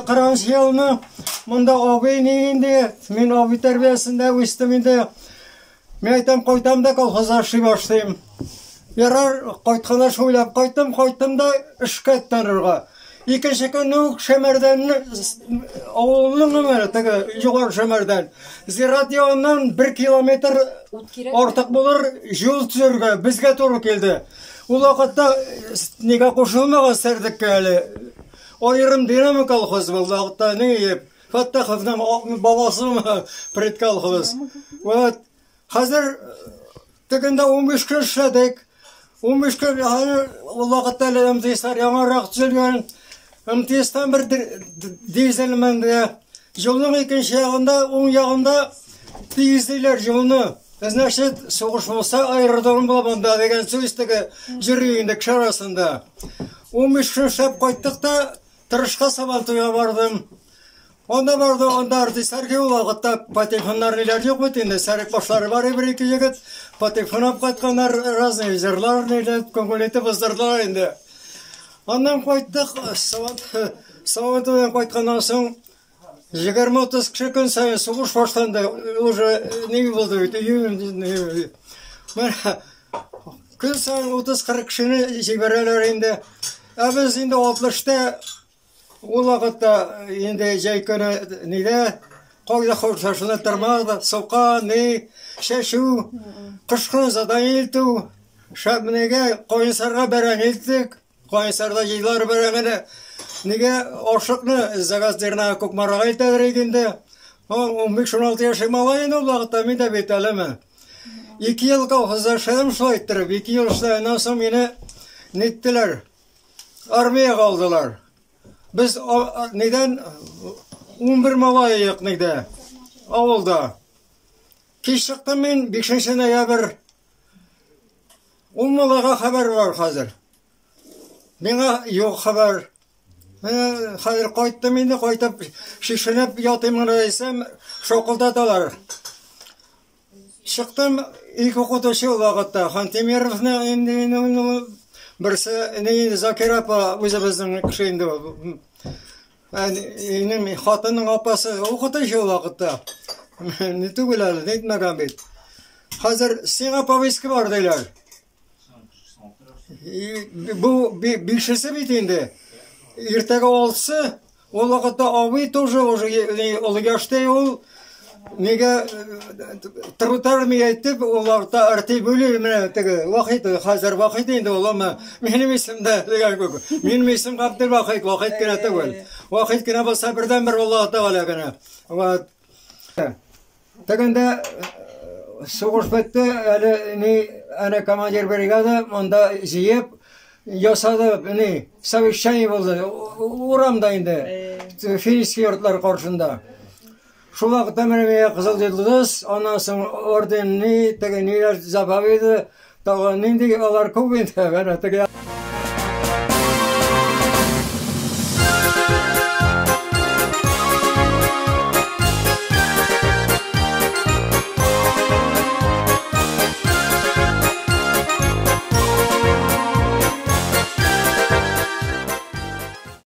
1940 елны мұнда абай негенде, мен абай тәрбиесінде өстім енді. Мен айтам, қойтам да колхозға аши баштайым. Ярар, қойтқана шойлап қойттым да ішке аттанырға. Екінші күні Шемерден ауылының өмірі, жоғар Шемерден. Зират яғынан 1 километр артық болыр жол түзерге, бізге торы келді. Ол уақытта неге қошылмаған сәрдікке әлі. Айырым динамы колхоз бұл уақытта не еп. Фаттаховның бабасы предколхоз. Қазір тігінде 15 күн шедік. 15 күн ол уақытта әлі МТС-тар яңарақ түзелген. МТС-тан бір дизельменде. Жолның екінші яғында, оң яғында дизелер жолны. Значит, соғыш болса айырдығын болабында деген сөйістігі жүрегінде кшарасында. 15 күн шап қойттық та тұрышқа сабантуға бардым. Онда барды, онда артистарге олағытта патефонлар нелер жоқ бөтінде. Сәрік башлары бар бір-екі жегіт. Патефон ап қайтқандар разный жырлар нелер көңілеті бұздырдылар енді. Ондан қойттық, сабантудан қойтқаннан соң 20-30 кіші күн сайын соғыш баштанды. Уже не болды өйті. Күн сайын 30-40 кішіні жіберелер енді. Біз енді 60-та ол уақытта енді жай күні неде қойда қоршашына тұрмады. Соқа, не, шашу, қышқын задан елту. Шабынеге қойынсарға бәрін елтік. Қойынсарда жейлар бәрінгені. Неге ашықны загаздерна көкмараға елтәдір егенде. 15-16 яшы малайын ол уақытта мен де бет әлімі. 2 ел колхозда шәдім шылай тұрып, 2 ел шылайынан соң мені неттілер. Армияға алдылар. Біз неден 11 малай ек неде, ауылда. Кеш шықтым мен 5-ші ноябрь. 10 малайға хабар бар қазір. Менға жоқ хабар. Қазір қойттым енді, қойтып шешініп ятымын райсам, шоқылдадылар. Шықтым 2 оқытушы уақытта. Хантемировны бірсі Закир апа өзі біздің кішейінде бол. Қатының апасы оқытушы уақытта. Не түгіл әлі, нетмеген бет. Қазір сен повестка бар дейлер. Бұл бишісі бет енді. Ертегі олысы, ол уақытта абай тоже ол яштай ол неге тұрғытармай әйтіп, ол уақытта артай бөлі уақыт, қазір уақыт енді олама. Менің есімді, менің есім Ғабдыл уақыт кені түгіл. Уақыт кені болса бірден бір ол уақытта қала кені. Тігінде соғыш бітті, әлі командир бригада, онда жиып, ясады, совещание болды, урамда енді, финский ортлар қоршында. Шул уақытта менеме қызыл жұлдыз, онан соң орден нелер запав еді, нендегі олар көп енді.